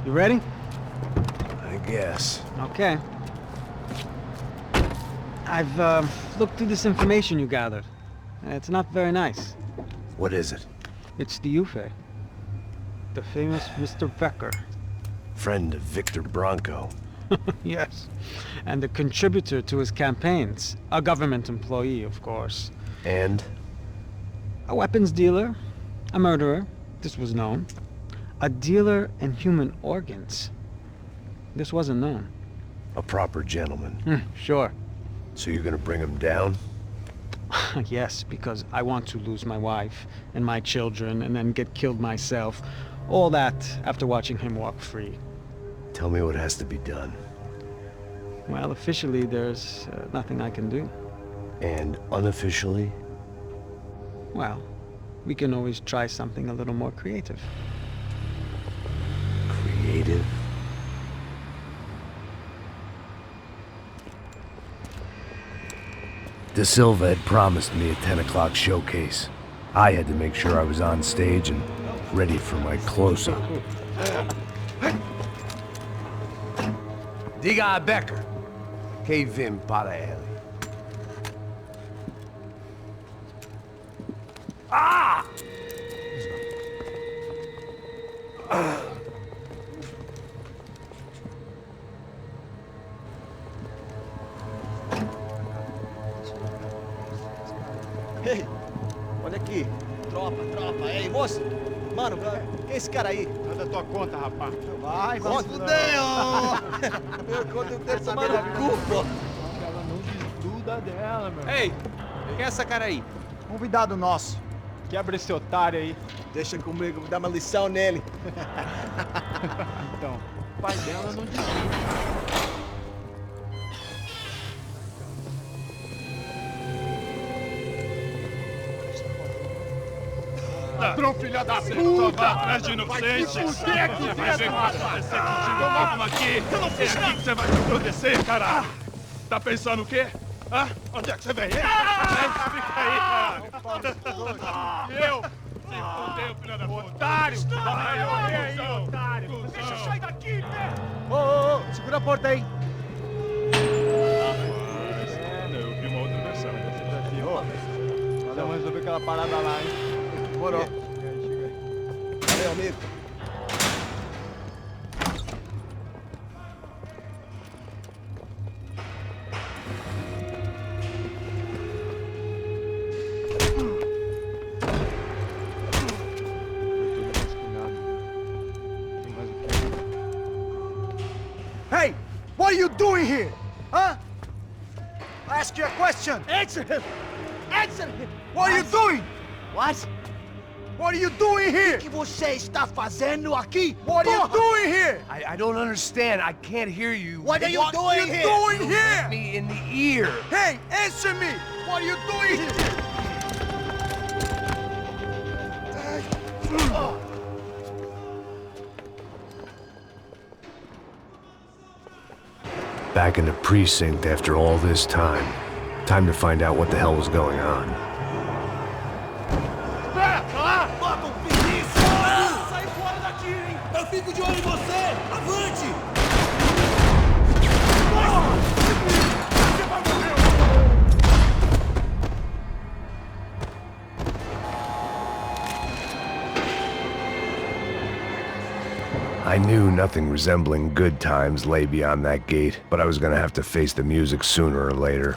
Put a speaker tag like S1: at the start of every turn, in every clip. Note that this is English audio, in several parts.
S1: You ready?
S2: I guess.
S1: Okay. I've looked through this information you gathered. It's not very nice.
S2: What is it?
S1: It's the Ufe. The famous Mr. Becker.
S2: Friend of Victor Bronco.
S1: Yes. And a contributor to his campaigns. A government employee, of course.
S2: And?
S1: A weapons dealer. A murderer. This was known. A dealer in human organs. This wasn't known.
S2: A proper gentleman.
S1: Sure.
S2: So you're gonna bring him down?
S1: Yes, because I want to lose my wife and my children and then get killed myself. All that after watching him walk free.
S2: Tell me what has to be done.
S1: Well, officially there's nothing I can do.
S2: And unofficially?
S1: Well, we can always try something a little more creative.
S2: Creative? De Silva had promised me a 10 o'clock showcase. I had to make sure I was on stage and ready for my close-up. Diga a Becker. Que vim para ele. Ah!
S3: Ei, olha aqui. Tropa. Ei, moço. Mano, quem é esse cara aí?
S4: Nada da tua conta, rapaz.
S3: Vai se fuder, ó. Meu conta eu quero saber da culpa.
S4: Ela não desgruda dela, meu.
S5: Ei, quem é essa cara aí?
S4: Convidado nosso. Quebra esse otário aí.
S3: Deixa comigo, vou dar uma lição nele.
S4: Então, o pai dela não desgruda. Ladrão, filha da puta! Vai atrás de inocente! Vai ver o que vai acontecer contigo! Vamos aqui! Eu não fiz nada! É aqui que você vai acontecer, caralho! Tá pensando o quê? Hã? Onde é que você vem? Fica aí, caralho! Eu? Se fudeu, filha da puta! Otário! Vai, aí, otário! Deixa eu sair daqui, né?
S3: Ô, segura a porta aí.
S4: Eu vi uma outra versão. Vamos resolver aquela parada lá, hein? Demorou. Chega aí.
S3: Valeu, amigo.
S4: Hey! What are you doing here? Huh? I ask you a question.
S3: Answer him! Answer him!
S4: What are you doing?
S3: What?
S4: What are you doing here?
S3: O que você está fazendo aqui?
S4: What are you doing here?
S2: I don't understand. I can't hear you.
S3: What are you doing here?
S4: Doing here?
S2: Me in the ear.
S4: Hey, answer me! What are you doing here?
S2: Back in the precinct after all this time. Time to find out what the hell was going on.
S3: Bota um isso! Sai fora daqui, hein? Eu fico de olho em você! Avante!
S2: I knew nothing resembling good times lay beyond that gate, but I was gonna have to face the music sooner or later.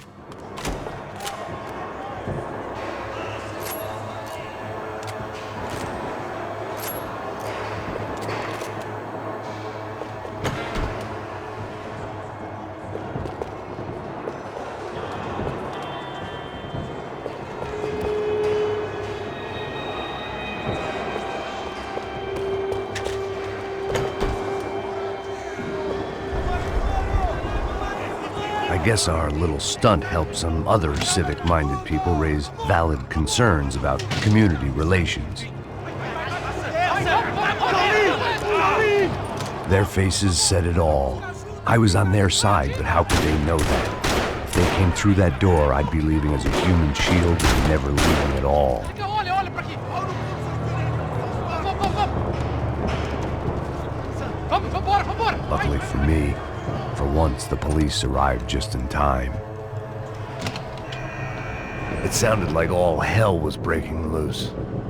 S2: I guess our little stunt helped some other civic-minded people raise valid concerns about community relations. Their faces said it all. I was on their side, but how could they know that? If they came through that door, I'd be leaving as a human shield and never leaving at all. Luckily for me, for once the police arrived just in time. It sounded like all hell was breaking loose.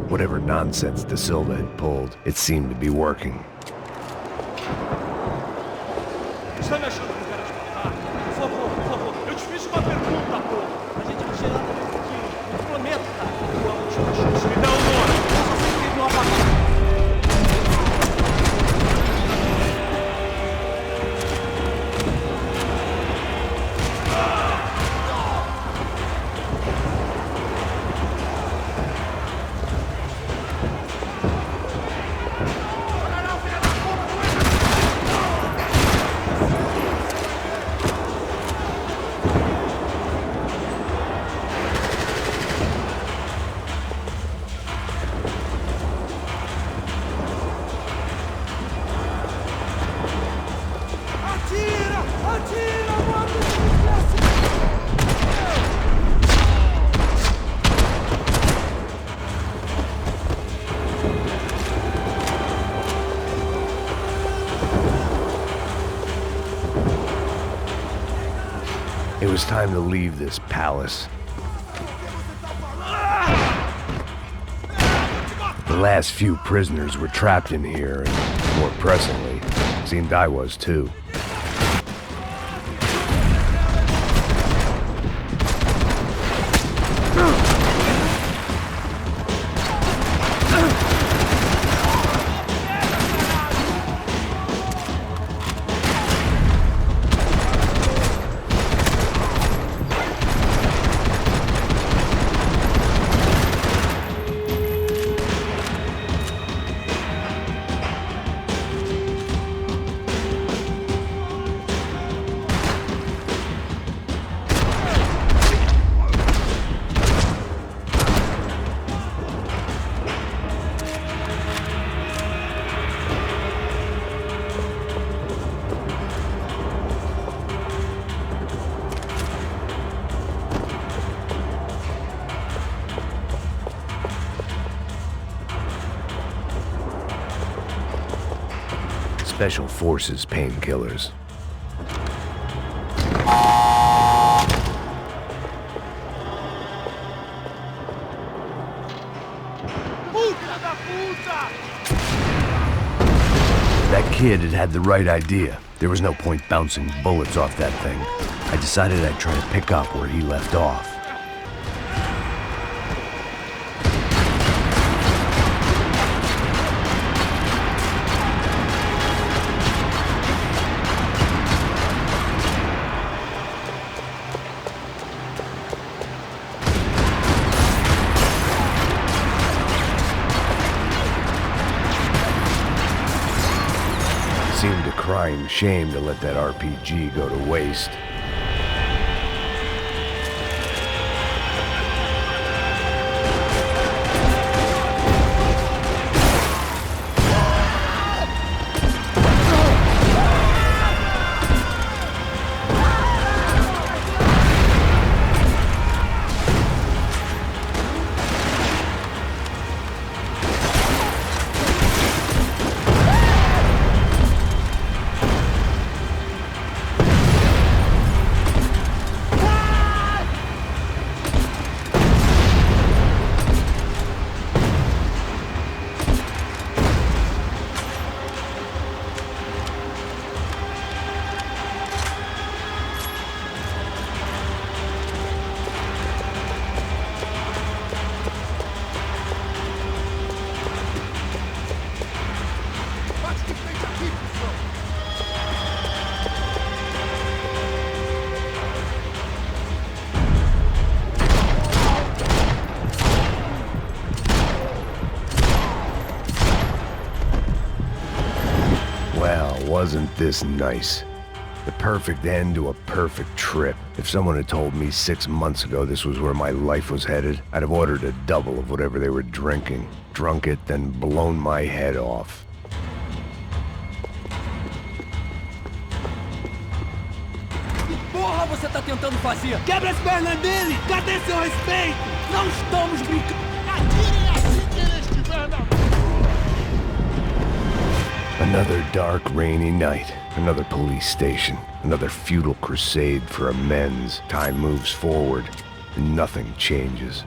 S2: Whatever nonsense De Silva had pulled, it seemed to be working.
S4: Está me achando com cara de matar? Por favor, eu te fiz uma pergunta, pô. A gente vai tirar daqui um pouquinho. Eu prometo, cara. Uma última chance. Me dá uma hora. Eu só sei que teve uma batalha.
S2: It was time to leave this palace. The last few prisoners were trapped in here, and more pressingly, seemed I was too. Special Forces painkillers. That kid had the right idea. There was no point bouncing bullets off that thing. I decided I'd try to pick up where he left off. Seemed a crying shame to let that RPG go to waste. Wasn't this nice? The perfect end to a perfect trip. If someone had told me 6 months ago this was where my life was headed, I'd have ordered a double of whatever they were drinking, drunk it, then blown my head off.
S6: Que porra você tá tentando fazer? Quebra as pernas dele! Cadê seu respeito? Não estamos brincando! Atirem assim que ele estiver na...
S2: Another dark, rainy night. Another police station. Another futile crusade for amends. Time moves forward, and nothing changes.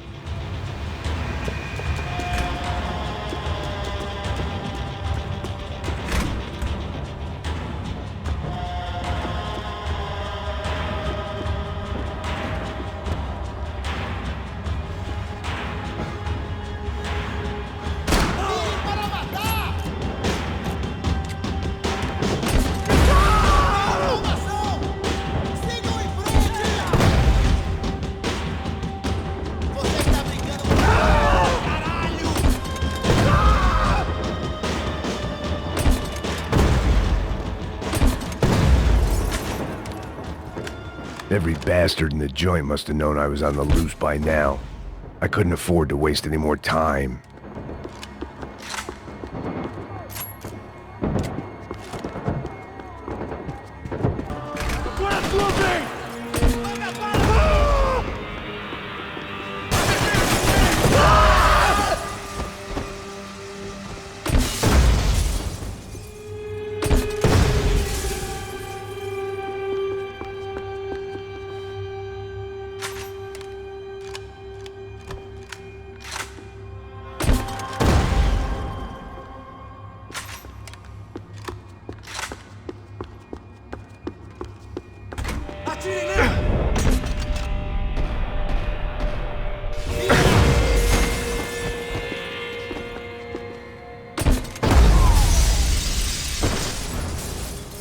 S2: Every bastard in the joint must have known I was on the loose by now. I couldn't afford to waste any more time.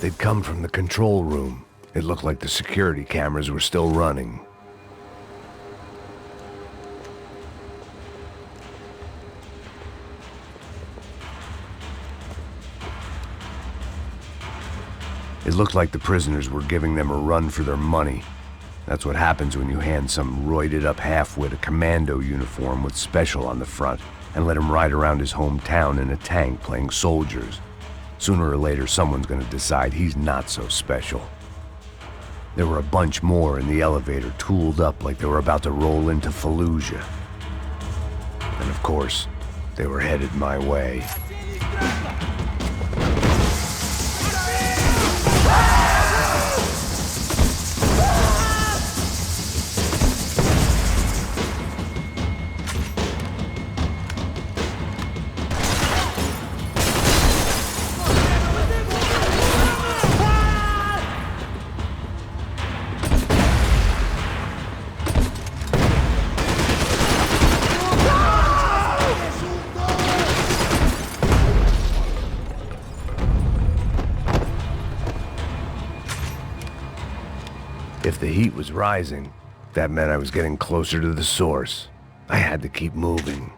S2: They'd come from the control room. It looked like the security cameras were still running. It looked like the prisoners were giving them a run for their money. That's what happens when you hand some roided-up halfwit a commando uniform with special on the front and let him ride around his hometown in a tank playing soldiers. Sooner or later, someone's gonna decide he's not so special. There were a bunch more in the elevator, tooled up like they were about to roll into Fallujah. And of course, they were headed my way. If the heat was rising, that meant I was getting closer to the source. I had to keep moving.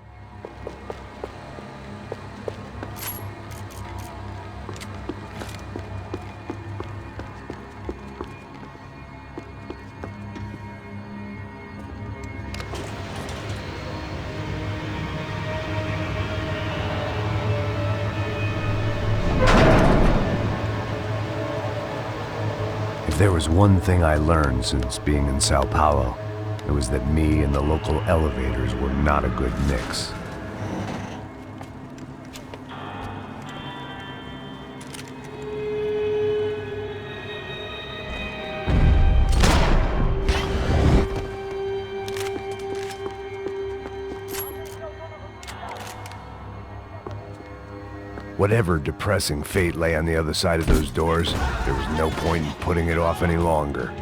S2: If there was one thing I learned since being in São Paulo, it was that me and the local elevators were not a good mix. Whatever depressing fate lay on the other side of those doors, there was no point in putting it off any longer.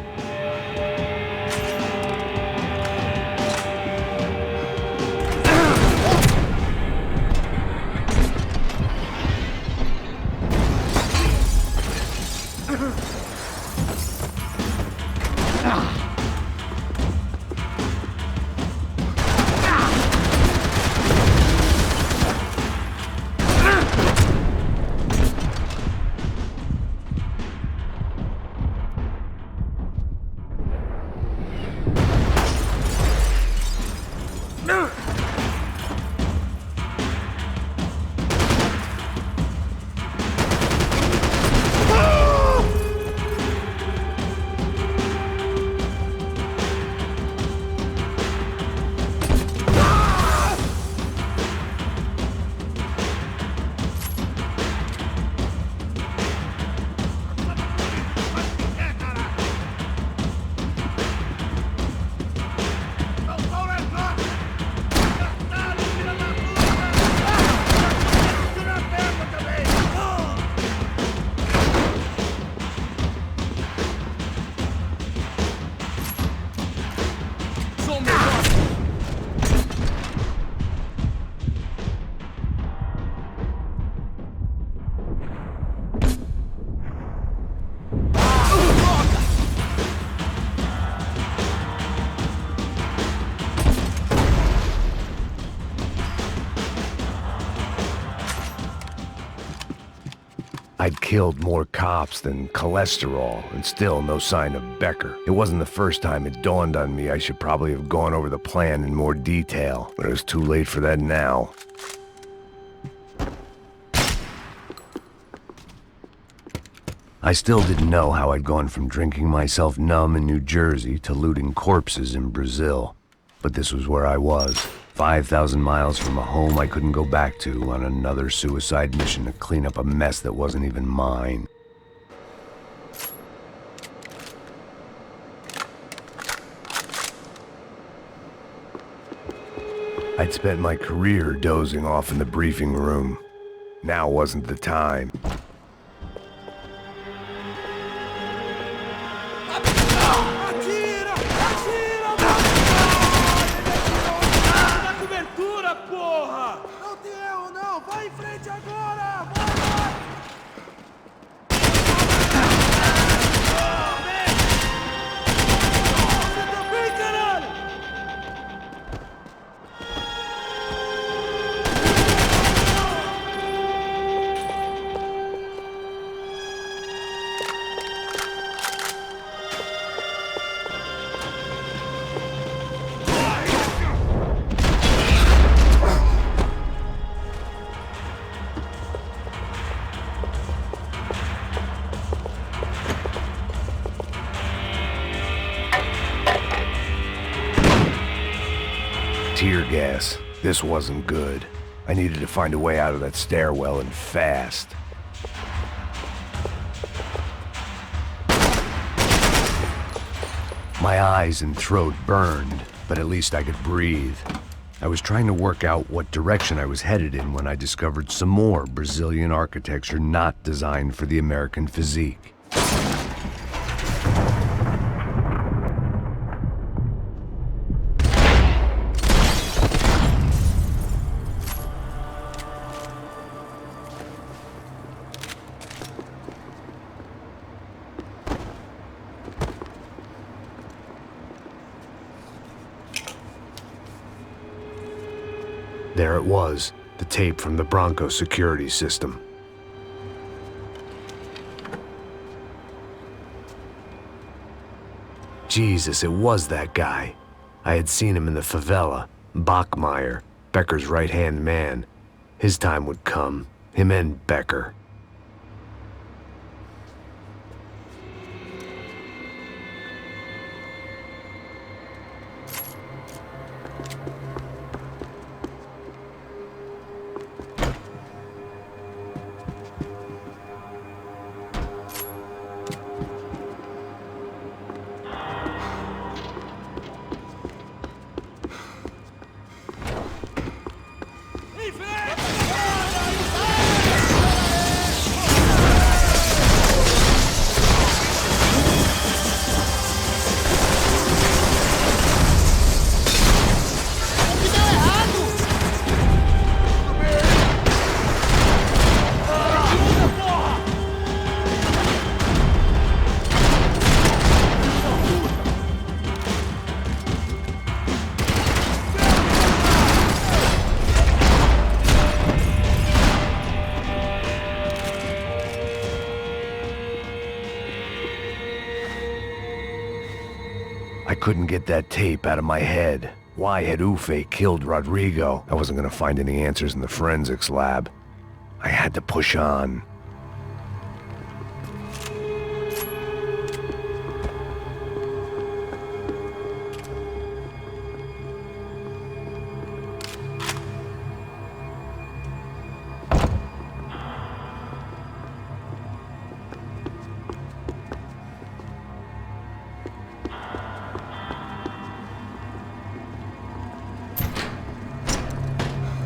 S2: killed more cops than cholesterol, and still no sign of Becker. It wasn't the first time it dawned on me I should probably have gone over the plan in more detail, but it was too late for that now. I still didn't know how I'd gone from drinking myself numb in New Jersey to looting corpses in Brazil. But this was where I was, 5,000 miles from a home I couldn't go back to, on another suicide mission to clean up a mess that wasn't even mine. I'd spent my career dozing off in the briefing room. Now wasn't the time. Tear gas. This wasn't good. I needed to find a way out of that stairwell, and fast. My eyes and throat burned, but at least I could breathe. I was trying to work out what direction I was headed in when I discovered some more Brazilian architecture not designed for the American physique. There it was, the tape from the Bronco security system. Jesus, it was that guy. I had seen him in the favela, Bachmeyer, Becker's right-hand man. His time would come, him and Becker. I couldn't get that tape out of my head. Why had Ufe killed Rodrigo? I wasn't gonna find any answers in the forensics lab. I had to push on.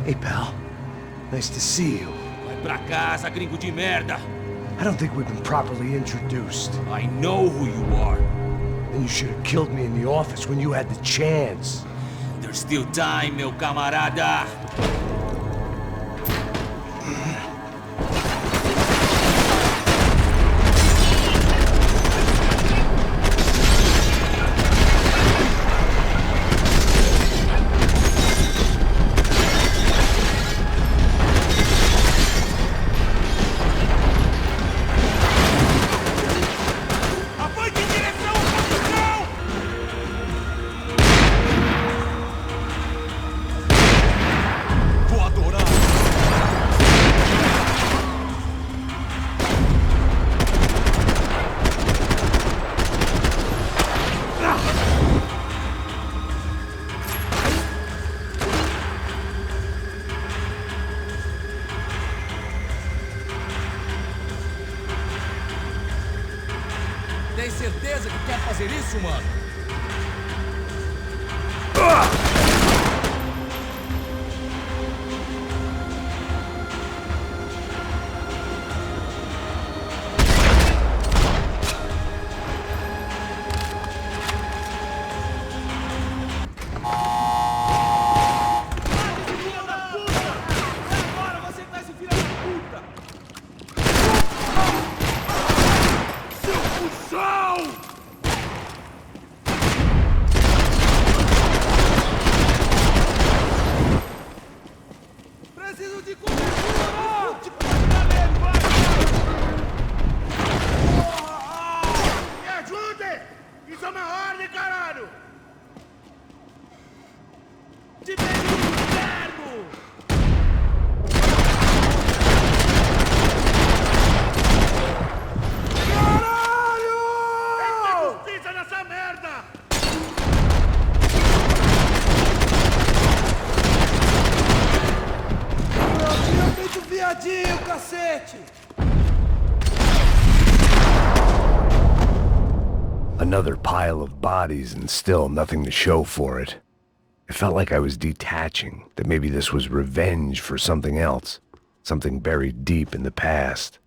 S7: Hey, pal. Nice to see you.
S6: Vai pra casa, gringo de merda.
S7: I don't think we've been properly introduced.
S6: I know who you are.
S7: And you should have killed me in the office when you had the chance.
S6: There's still time, meu camarada. Tem certeza que quer fazer isso, mano?
S2: Another pile of bodies and still nothing to show for it. It felt like I was detaching, that maybe this was revenge for something else, something buried deep in the past.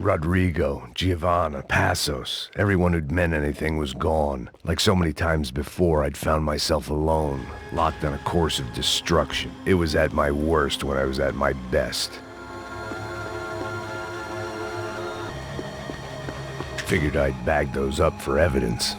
S2: Rodrigo, Giovanna, Passos, everyone who'd meant anything was gone. Like so many times before, I'd found myself alone, locked on a course of destruction. It was at my worst when I was at my best. Figured I'd bag those up for evidence.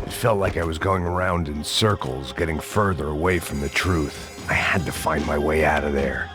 S2: Felt like I was going around in circles, getting further away from the truth. I had to find my way out of there.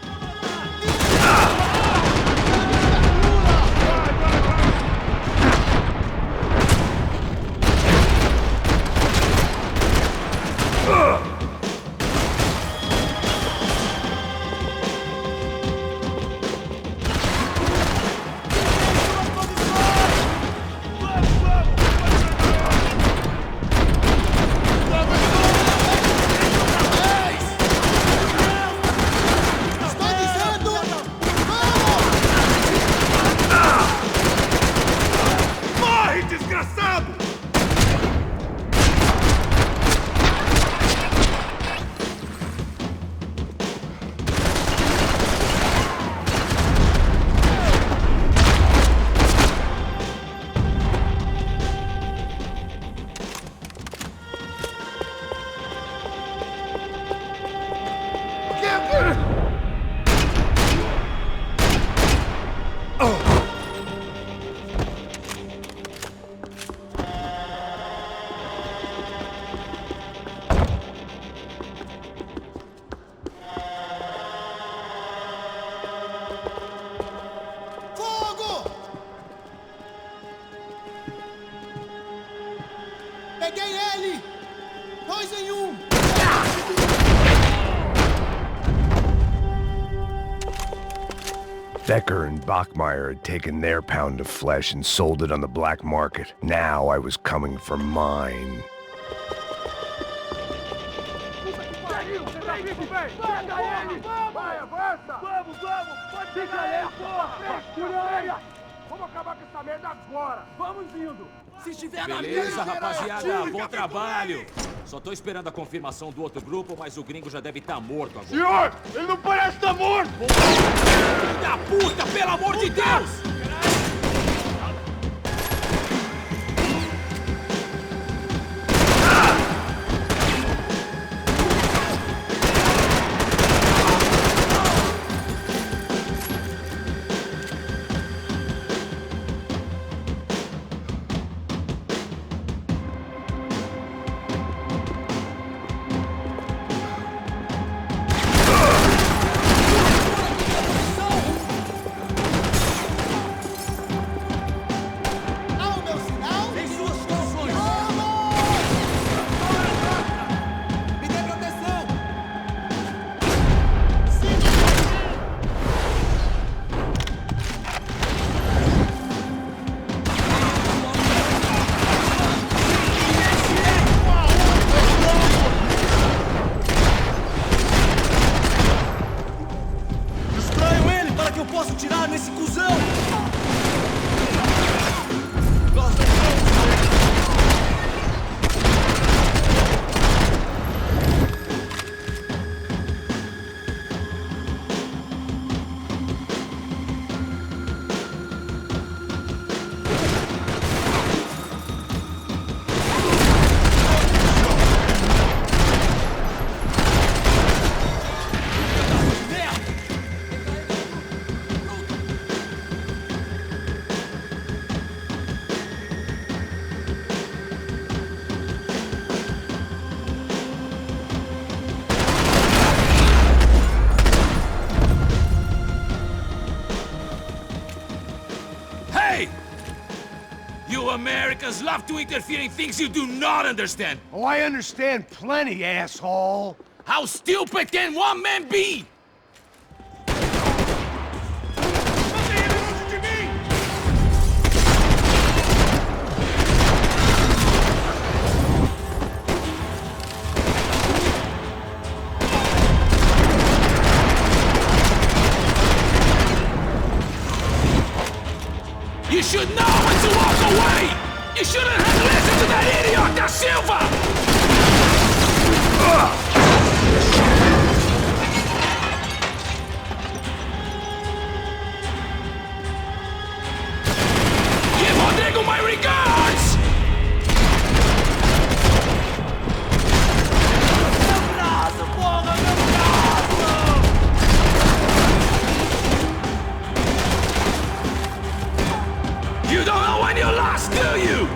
S2: Becker and Bachmeyer had taken their pound of flesh and sold it on the black market. Now I was coming for mine.
S6: Beleza, rapaziada, bom trabalho. Só tô esperando a confirmação do outro grupo, mas o gringo já deve estar morto agora.
S4: Senhor, ele não parece estar morto!
S6: Filho da puta, pelo amor de Deus!
S8: Americans love to interfere in things you do not understand.
S7: Oh, I understand plenty, asshole.
S8: How stupid can one man be? You should know when to walk away! You shouldn't have listened to that idiot, the Silva! Give Rodrigo my regards! You don't know when you're lost, do you?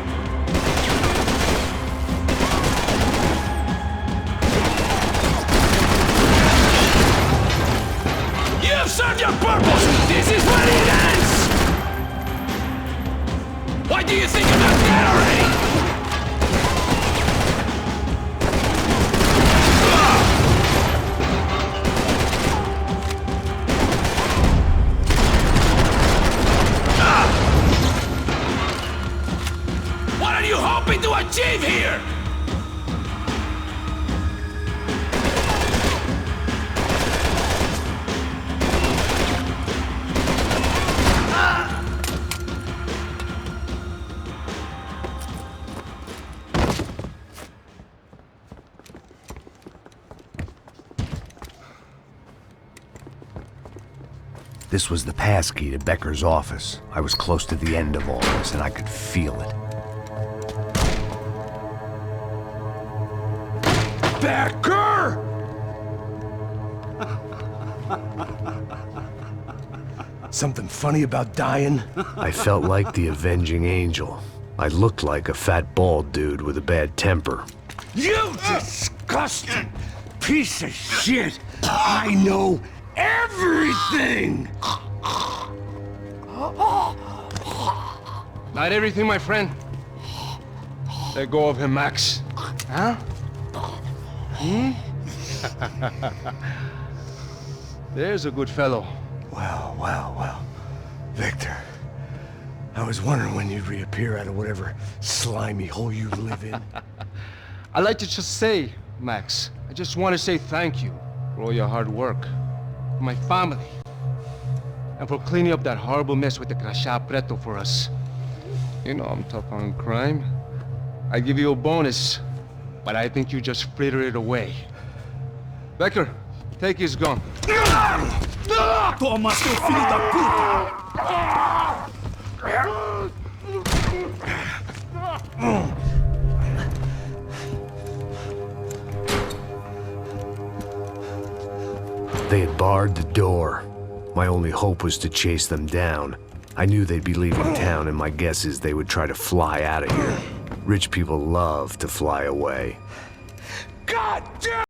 S8: You've served your purpose! This is where it ends! Why do you think I'm not dead already? What are you hoping to achieve here?
S2: This was the passkey to Becker's office. I was close to the end of all this, and I could feel it.
S7: Becker! Something funny about dying?
S2: I felt like the avenging angel. I looked like a fat bald dude with a bad temper.
S7: You disgusting piece of shit! I know everything! Not everything, my friend. Let go of him, Max. Huh? There's a good fellow.
S2: Well, well, well. Victor, I was wondering when you'd reappear out of whatever slimy hole you live in.
S7: I'd like to just say, Max, I just want to say thank you for all your hard work, for my family, and for cleaning up that horrible mess with the Crachá Preto for us. You know I'm tough on crime. I give you a bonus, but I think you just frittered it away. Becker, take his gun.
S8: Toma, seu filho da puta!
S2: They had barred the door. My only hope was to chase them down. I knew they'd be leaving town, and my guess is they would try to fly out of here. Rich people love to fly away.
S8: God damn!